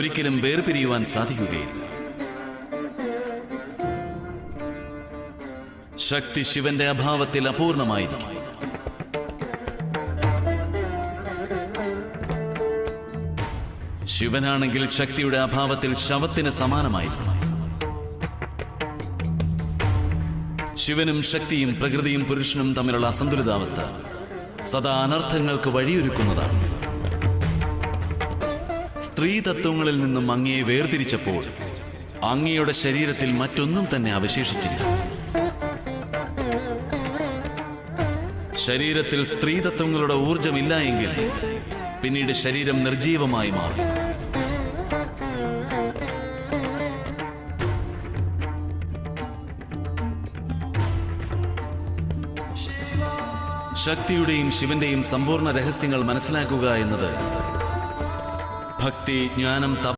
ഒരിക്കലും വേർപിരിയുവാൻ സാധിക്കുകയില്ല. ശക്തി ശിവന്റെ അഭാവത്തിൽ അപൂർണമായിരിക്കും. ശിവനാണെങ്കിൽ ശക്തിയുടെ അഭാവത്തിൽ ശവത്തിന് സമാനമായിരിക്കും. ശിവനും ശക്തിയും പ്രകൃതിയും പുരുഷനും തമ്മിലുള്ള അസന്തുലിതാവസ്ഥ സദാ അനർത്ഥങ്ങൾക്ക് വഴിയൊരുക്കുന്നതാണ്. സ്ത്രീ തത്വങ്ങളിൽ നിന്നും അങ്ങയെ വേർതിരിച്ചപ്പോൾ അങ്ങയുടെ ശരീരത്തിൽ മറ്റൊന്നും തന്നെ അവശേഷിച്ചില്ല. ശരീരത്തിൽ സ്ത്രീ തത്വങ്ങളുടെ ഊർജമില്ല എങ്കിൽ പിന്നീട് ശരീരം നിർജീവമായി മാറും. ശക്തിയുടെയും ശിവന്റെയും സമ്പൂർണ്ണ രഹസ്യങ്ങൾ മനസ്സിലാക്കുക എന്നത് ഭക്തി, ജ്ഞാനം, തപ